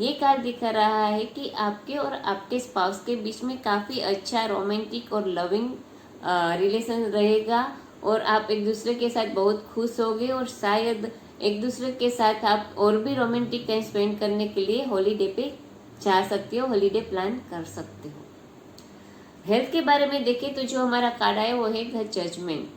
ये कार्ड दिखा रहा है कि आपके और आपके स्पाउस के बीच में काफ़ी अच्छा रोमांटिक और लविंग रिलेशन रहेगा और आप एक दूसरे के साथ बहुत खुश होगे और शायद एक दूसरे के साथ आप और भी रोमांटिक टाइम स्पेंड करने के लिए हॉलीडे पे जा सकते हो, हॉलीडे प्लान कर सकते हो. हेल्थ के बारे में देखें तो जो हमारा कार्ड है वो है द जजमेंट.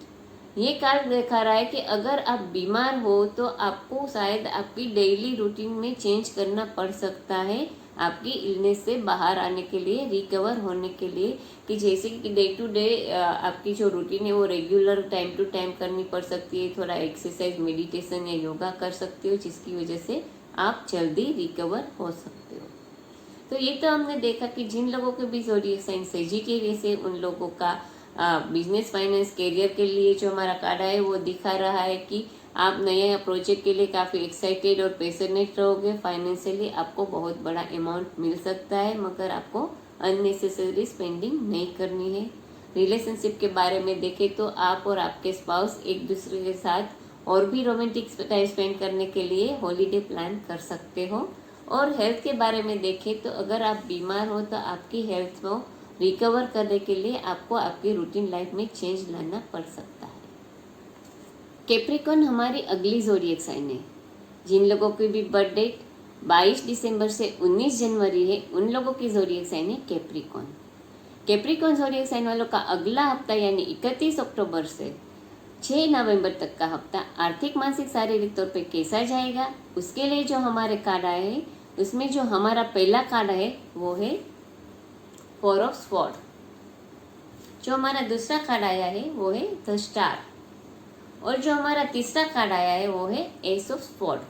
ये कार्ड दिखा रहा है कि अगर आप बीमार हो तो आपको शायद आपकी डेली रूटीन में चेंज करना पड़ सकता है आपकी इलनेस से बाहर आने के लिए, रिकवर होने के लिए. कि जैसे कि डे टू डे आपकी जो रूटीन है वो रेगुलर टाइम टू टाइम करनी पड़ सकती है. थोड़ा एक्सरसाइज, मेडिटेशन या योगा कर सकते हो जिसकी वजह से आप जल्दी रिकवर हो सकते हो. तो ये तो हमने देखा कि जिन लोगों के भी ज़ोडिएक साइन सेजिटेरियस है उन लोगों का बिजनेस, फाइनेंस, कैरियर के लिए जो हमारा कार्ड है वो दिखा रहा है कि आप नए प्रोजेक्ट के लिए काफ़ी एक्साइटेड और पैशनेट रहोगे. फाइनेंशियली आपको बहुत बड़ा अमाउंट मिल सकता है मगर आपको अननेसेसरी स्पेंडिंग नहीं करनी है. रिलेशनशिप के बारे में देखें तो आप और आपके स्पाउस एक दूसरे के साथ और भी रोमांटिक टाइम स्पेंड करने के लिए हॉलीडे प्लान कर सकते हो. और हेल्थ के बारे में देखें तो अगर आप बीमार हो तो आपकी हेल्थ को रिकवर करने के लिए आपको आपकी रूटीन लाइफ में चेंज लाना पड़ सकता है. कैप्रिकॉर्न हमारी अगली ज़ोडिएक साइन है. जिन लोगों की भी बर्थडे 22 दिसंबर से 19 जनवरी है उन लोगों की ज़ोडिएक साइन है कैप्रिकॉर्न. कैप्रिकॉर्न ज़ोडिएक साइन वालों का अगला हफ्ता यानी 31 अक्टूबर से 6 नवंबर तक का हफ्ता आर्थिक, मानसिक, शारीरिक तौर पे कैसा जाएगा. उसके लिए जो हमारे कार्ड आए हैं उसमें जो हमारा पहला कार्ड है वो है 4 ऑफ स्वॉर्ड. जो हमारा दूसरा कार्ड आया है वो है द स्टार. और जो हमारा तीसरा कार्ड आया है वो है एस ऑफ स्वॉर्ड.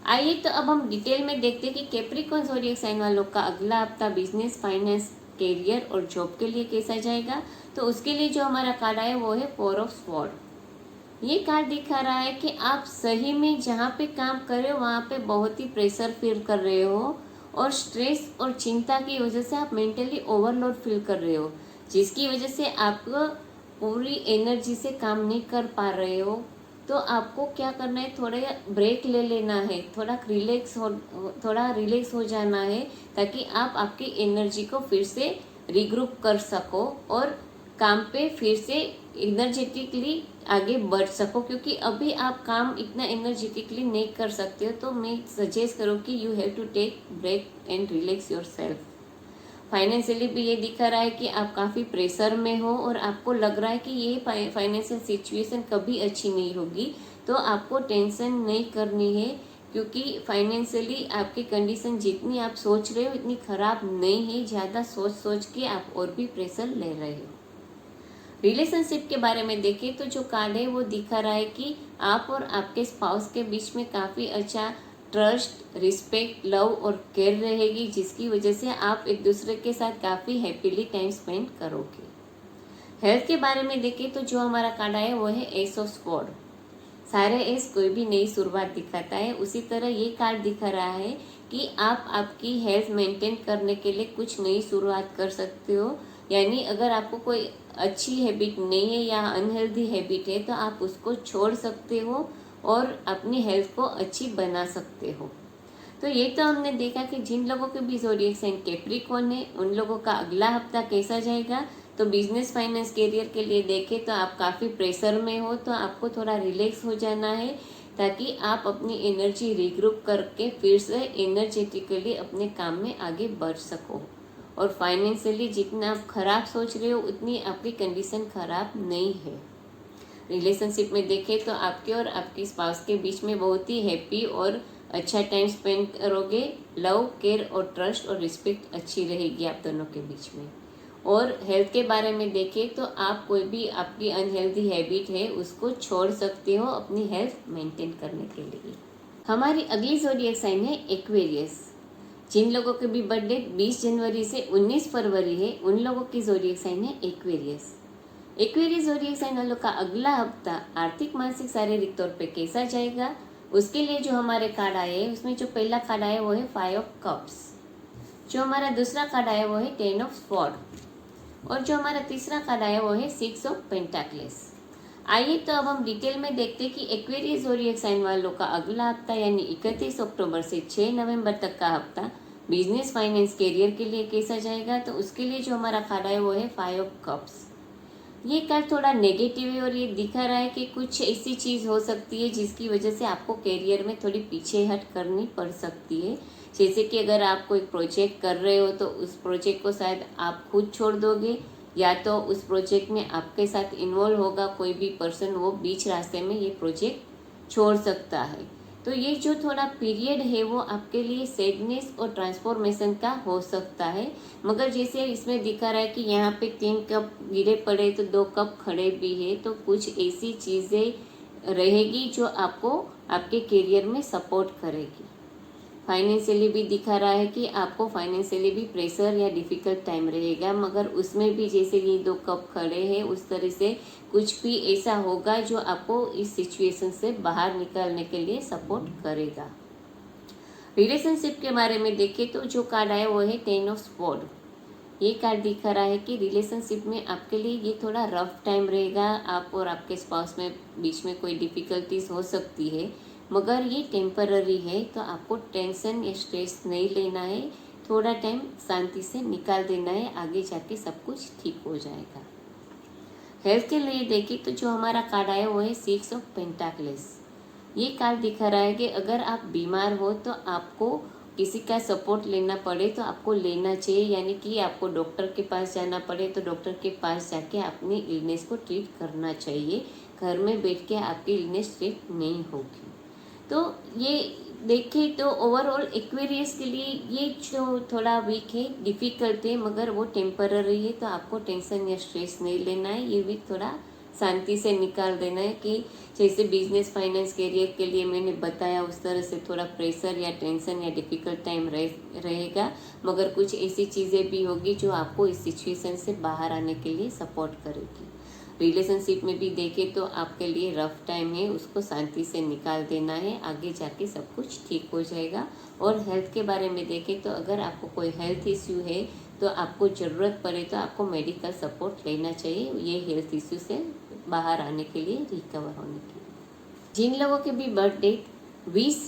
आइए तो अब हम डिटेल में देखते हैं कि कैप्रिकॉर्न ज़ोडिएक साइन वालों का अगला हफ्ता बिजनेस, फाइनेंस, कैरियर और जॉब के लिए कैसा जाएगा. तो उसके लिए जो हमारा कार्ड आया है वो है 4 ऑफ स्वॉर्ड. ये कार्ड दिखा रहा है कि आप सही में जहाँ पे काम कर रहे हो वहाँ पे बहुत ही प्रेशर फील कर रहे हो और स्ट्रेस और चिंता की वजह से आप मेंटली ओवरलोड फील कर रहे हो जिसकी वजह से आप पूरी एनर्जी से काम नहीं कर पा रहे हो. तो आपको क्या करना है, थोड़ा ब्रेक ले लेना है, थोड़ा रिलैक्स हो जाना है ताकि आप आपकी एनर्जी को फिर से रिग्रुप कर सको और काम पे फिर से एनर्जेटिकली आगे बढ़ सको, क्योंकि अभी आप काम इतना एनर्जेटिकली नहीं कर सकते हो। तो मैं सजेस्ट करूँ कि you have to take break and relax yourself. Financially भी ये दिखा रहा है कि आप काफ़ी प्रेशर में हो और आपको लग रहा है कि ये फाइनेंशियल सिचुएशन कभी अच्छी नहीं होगी। तो आपको टेंशन नहीं करनी है, क्योंकि फाइनेंशियली आपकी कंडीशन जितनी आप सोच रहे हो इतनी ख़राब नहीं है। ज़्यादा सोच सोच के आप और भी प्रेशर ले रहे हो। रिलेशनशिप के बारे में देखें तो जो कार्ड है वो दिखा रहा है कि आप और आपके स्पाउस के बीच में काफ़ी अच्छा ट्रस्ट, रिस्पेक्ट, लव और केयर रहेगी, जिसकी वजह से आप एक दूसरे के साथ काफ़ी हैप्पीली टाइम स्पेंड करोगे। हेल्थ के बारे में देखें तो जो हमारा कार्ड है वो है एस ऑफ स्वॉर्ड। सारे एस कोई भी नई शुरुआत दिखाता है, उसी तरह ये कार्ड दिखा रहा है कि आप आपकी हेल्थ मेंटेन करने के लिए कुछ नई शुरुआत कर सकते हो। यानी अगर आपको कोई अच्छी हैबिट नहीं है या अनहेल्दी हैबिट है तो आप उसको छोड़ सकते हो और अपनी हेल्थ को अच्छी बना सकते हो। तो ये तो हमने देखा कि जिन लोगों के भी ज़ोडिएक साइन कैप्रिकॉर्न है उन लोगों का अगला हफ्ता कैसा जाएगा। तो बिजनेस, फाइनेंस, करियर के लिए देखें तो आप काफ़ी प्रेशर में हो, तो आपको थोड़ा रिलैक्स हो जाना है ताकि आप अपनी एनर्जी रिग्रुप करके फिर से एनर्जेटिकली अपने काम में आगे बढ़ सको। और फाइनेंशियली जितना आप खराब सोच रहे हो उतनी आपकी कंडीशन खराब नहीं है। रिलेशनशिप में देखें तो आपके और आपकी स्पाउस के बीच में बहुत ही हैप्पी और अच्छा टाइम स्पेंड करोगे। लव, केयर और ट्रस्ट और रिस्पेक्ट अच्छी रहेगी आप दोनों के बीच में। और हेल्थ के बारे में देखें तो आप कोई भी आपकी अनहेल्दी हैबिट है उसको छोड़ सकते हो अपनी हेल्थ मेंटेन करने के लिए। हमारी अगली ज़ोडिएक साइन है एक्वेरियस। जिन लोगों के भी बर्थडे 20 जनवरी से 19 फरवरी है उन लोगों की ज़ोडिएक साइन है एक्वेरियस। एक्वेरियस ज़ोडिएक साइन वालों का अगला हफ्ता आर्थिक, मानसिक, शारीरिक तौर पे कैसा जाएगा, उसके लिए जो हमारे कार्ड आए हैं उसमें जो पहला कार्ड आया वो है 5 ऑफ कप्स, जो हमारा दूसरा कार्ड आया वो है 10 ऑफ स्वॉर्ड और जो हमारा तीसरा कार्ड आया वो है 6 ऑफ पेंटाक्लेस। आइए तो अब हम डिटेल में देखते हैं कि एक्वेरियस ज़ोडिएक साइन वालों का अगला हफ्ता यानी 31 अक्टूबर से 6 नवंबर तक का हफ्ता बिजनेस, फाइनेंस, करियर के लिए कैसा जाएगा। तो उसके लिए जो हमारा कार्ड है वो है 5 ऑफ कप्स। ये कार्ड थोड़ा नेगेटिव है और ये दिखा रहा है कि कुछ ऐसी चीज़ हो सकती है जिसकी वजह से आपको करियर में थोड़ी पीछे हट करनी पड़ सकती है। जैसे कि अगर आप कोई प्रोजेक्ट कर रहे हो तो उस प्रोजेक्ट को शायद आप खुद छोड़ दोगे, या तो उस प्रोजेक्ट में आपके साथ इन्वॉल्व होगा कोई भी पर्सन, वो बीच रास्ते में ये प्रोजेक्ट छोड़ सकता है। तो ये जो थोड़ा पीरियड है वो आपके लिए सैडनेस और ट्रांसफॉर्मेशन का हो सकता है। मगर जैसे इसमें दिखा रहा है कि यहाँ पे 3 कप गिरे पड़े तो 2 कप खड़े भी है, तो कुछ ऐसी चीज़ें रहेगी जो आपको आपके करियर में सपोर्ट करेगी। फाइनेंशियली भी दिखा रहा है कि आपको फाइनेंशियली भी प्रेशर या डिफ़िकल्ट टाइम रहेगा, मगर उसमें भी जैसे ये 2 कप खड़े हैं उस तरह से कुछ भी ऐसा होगा जो आपको इस सिचुएशन से बाहर निकालने के लिए सपोर्ट करेगा। रिलेशनशिप के बारे में देखें तो जो कार्ड आया वो है 10 ऑफ स्वॉर्ड। ये कार्ड दिखा रहा है कि रिलेशनशिप में आपके लिए ये थोड़ा रफ टाइम रहेगा। आप और आपके स्पाउस में बीच में कोई डिफ़िकल्टीज हो सकती है, मगर ये टेम्पररी है, तो आपको टेंशन या स्ट्रेस नहीं लेना है। थोड़ा टाइम शांति से निकाल देना है, आगे जाके सब कुछ ठीक हो जाएगा। हेल्थ के लिए देखें तो जो हमारा कार्ड आया वो है 6 ऑफ पेंटाक्लेस। ये कार्ड दिखा रहा है कि अगर आप बीमार हो तो आपको किसी का सपोर्ट लेना पड़े तो आपको लेना चाहिए, यानी कि आपको डॉक्टर के पास जाना पड़े तो डॉक्टर के पास जाके अपनी इलनेस को ट्रीट करना चाहिए। घर में बैठ के आपकी इलनेस ट्रीट नहीं होगी। तो ये देखें तो ओवरऑल एक्वेरियस के लिए ये जो थोड़ा वीक है, डिफ़िकल्ट है, मगर वो टेम्पररी है, तो आपको टेंशन या स्ट्रेस नहीं लेना है। ये वीक थोड़ा शांति से निकाल देना है कि जैसे बिजनेस, फाइनेंस, करियर के लिए मैंने बताया उस तरह से थोड़ा प्रेशर या टेंशन या डिफ़िकल्ट टाइम रहेगा, मगर कुछ ऐसी चीज़ें भी होगी जो आपको इस सिचुएशन से बाहर आने के लिए सपोर्ट करेगी। रिलेशनशिप में भी देखें तो आपके लिए रफ टाइम है, उसको शांति से निकाल देना है, आगे जाके सब कुछ ठीक हो जाएगा। और हेल्थ के बारे में देखें तो अगर आपको कोई हेल्थ इश्यू है तो आपको ज़रूरत पड़े तो आपको मेडिकल सपोर्ट लेना चाहिए, ये हेल्थ इश्यू से बाहर आने के लिए, रिकवर होने के लिए। जिन लोगों के भी बर्थडे 20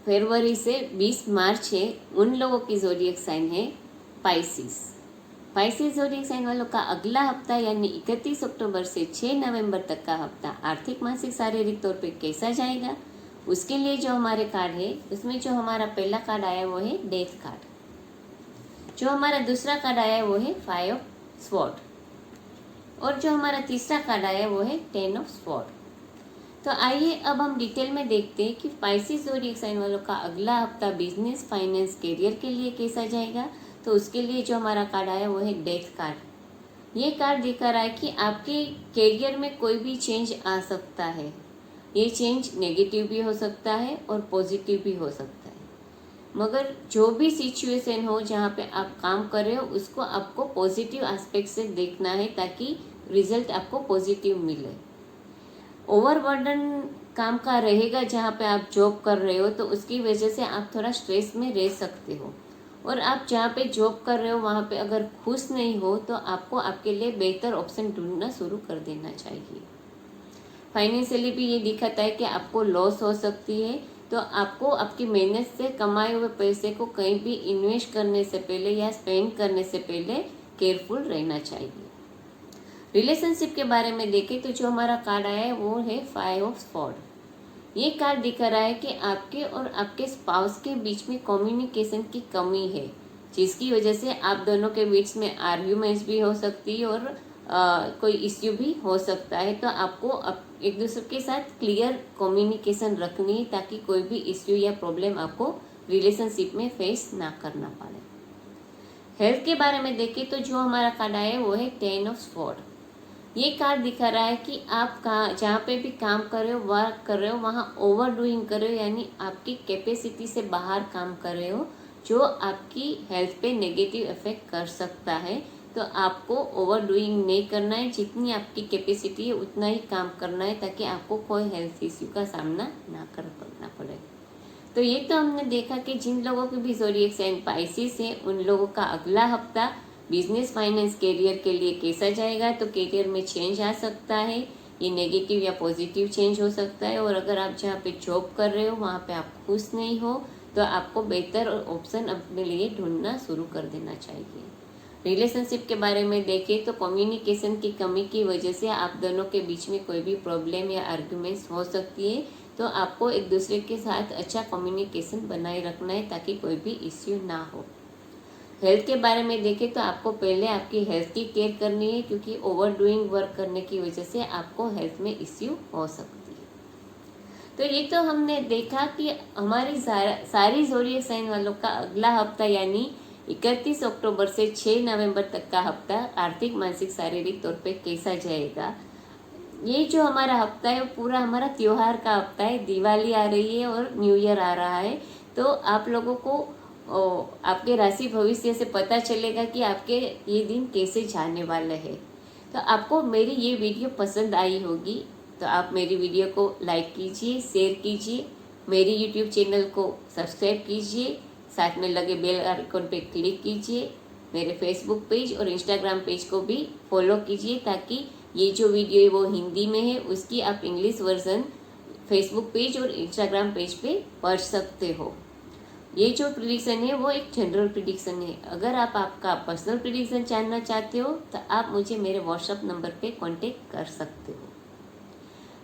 फरवरी से 20 मार्च है उन लोगों की ज़ोडिएक साइन है पाइसिस। स्पाइसिस ज़ोडिएक साइन वालों का अगला हफ्ता यानी 31 अक्टूबर से 6 नवंबर तक का हफ्ता आर्थिक, मानसिक, शारीरिक तौर पे कैसा जाएगा, उसके लिए जो हमारे कार्ड है उसमें जो हमारा पहला कार्ड आया वो है डेथ कार्ड, जो हमारा दूसरा कार्ड आया वो है 5 ऑफ स्वॉर्ड, और जो हमारा तीसरा कार्ड आया वो है 10 ऑफ स्वॉर्ड। तो आइए अब हम डिटेल में देखते हैं कि स्पाइसिस ज़ोडिएक साइन वालों का अगला हफ्ता बिजनेस, फाइनेंस, करियर के लिए कैसा जाएगा। तो उसके लिए जो हमारा कार्ड आया वो है डेथ कार्ड। ये कार्ड दिखा रहा है कि आपके करियर में कोई भी चेंज आ सकता है। ये चेंज नेगेटिव भी हो सकता है और पॉजिटिव भी हो सकता है, मगर जो भी सिचुएशन हो जहाँ पे आप काम कर रहे हो उसको आपको पॉजिटिव एस्पेक्ट से देखना है ताकि रिजल्ट आपको पॉजिटिव मिले। ओवरबर्डन काम का रहेगा जहाँ पे आप जॉब कर रहे हो तो उसकी वजह से आप थोड़ा स्ट्रेस में रह सकते हो, और आप जहाँ पे जॉब कर रहे हो वहाँ पे अगर खुश नहीं हो तो आपको आपके लिए बेहतर ऑप्शन ढूंढना शुरू कर देना चाहिए। फाइनेंशियली भी ये दिखाता है कि आपको लॉस हो सकती है, तो आपको आपकी मेहनत से कमाए हुए पैसे को कहीं भी इन्वेस्ट करने से पहले या स्पेंड करने से पहले केयरफुल रहना चाहिए। रिलेशनशिप के बारे में देखें तो जो हमारा कार्ड आया है वो है 5 ऑफ स्वॉर्ड। ये कार्ड दिखा रहा है कि आपके और आपके स्पाउस के बीच में कम्युनिकेशन की कमी है, जिसकी वजह से आप दोनों के बीच में आर्ग्यूमेंट्स भी हो सकती है और कोई इश्यू भी हो सकता है। तो आपको एक दूसरे के साथ क्लियर कम्युनिकेशन रखनी है ताकि कोई भी इश्यू या प्रॉब्लम आपको रिलेशनशिप में फेस ना करना पड़े। हेल्थ के बारे में देखें तो जो हमारा कार्ड आया है वो है 10 ऑफ स्वॉर्ड। ये कार्ड दिखा रहा है कि आप जहाँ पे भी काम कर रहे हो, वर्क कर रहे हो, वहाँ ओवर डूइंग कर रहे हो, यानी आपकी कैपेसिटी से बाहर काम कर रहे हो जो आपकी हेल्थ पे नेगेटिव इफेक्ट कर सकता है। तो आपको ओवर डूइंग नहीं करना है, जितनी आपकी कैपेसिटी है उतना ही काम करना है ताकि आपको कोई हेल्थ इश्यू का सामना ना करना पड़े। तो ये तो हमने देखा कि जिन लोगों की भी ज़ोडिएक साइन स्पाइसिस है उन लोगों का अगला हफ्ता बिजनेस, फाइनेंस, करियर के लिए कैसा जाएगा। तो करियर में चेंज आ सकता है, ये नेगेटिव या पॉजिटिव चेंज हो सकता है, और अगर आप जहाँ पे जॉब कर रहे हो वहाँ पे आप खुश नहीं हो तो आपको बेहतर ऑप्शन अपने लिए ढूंढना शुरू कर देना चाहिए। रिलेशनशिप के बारे में देखें तो कम्युनिकेशन की कमी की वजह से आप दोनों के बीच में कोई भी प्रॉब्लम या आर्ग्यूमेंट्स हो सकती है, तो आपको एक दूसरे के साथ अच्छा कम्युनिकेशन बनाए रखना है ताकि कोई भी इश्यू ना हो। हेल्थ के बारे में देखें तो आपको पहले आपकी हेल्थ की केयर करनी है, क्योंकि ओवर डूइंग वर्क करने की वजह से आपको हेल्थ में इश्यू हो सकती है। तो ये तो हमने देखा कि हमारी सारी ज़ोडिएक साइन वालों का अगला हफ्ता यानी 31 अक्टूबर से 6 नवंबर तक का हफ्ता आर्थिक, मानसिक, शारीरिक तौर पे कैसा जाएगा। ये जो हमारा हफ्ता है वो पूरा हमारा त्योहार का हफ्ता है। दिवाली आ रही है और न्यू ईयर आ रहा है, तो आप लोगों को आपके राशि भविष्य से पता चलेगा कि आपके ये दिन कैसे जाने वाले हैं। तो आपको मेरी ये वीडियो पसंद आई होगी तो आप मेरी वीडियो को लाइक कीजिए, शेयर कीजिए, मेरी यूट्यूब चैनल को सब्सक्राइब कीजिए, साथ में लगे बेल आइकन पे क्लिक कीजिए, मेरे फेसबुक पेज और इंस्टाग्राम पेज को भी फॉलो कीजिए ताकि ये जो वीडियो है वो हिंदी में है उसकी आप इंग्लिश वर्जन फेसबुक पेज और इंस्टाग्राम पेज पे पढ़ सकते हो। ये जो प्रिडिक्शन है वो एक जनरल प्रिडिक्शन है। अगर आप आपका पर्सनल प्रिडिक्शन जानना चाहते हो तो आप मुझे मेरे व्हाट्सएप नंबर पे कांटेक्ट कर सकते हो।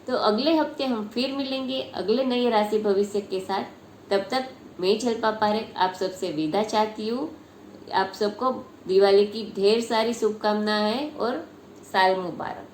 तो अगले हफ्ते हम फिर मिलेंगे अगले नए राशि भविष्य के साथ। तब तक मैं झलपा पारेख आप सबसे विदा चाहती हूँ। आप सबको दिवाली की ढेर सारी शुभकामनाएं और साल मुबारक।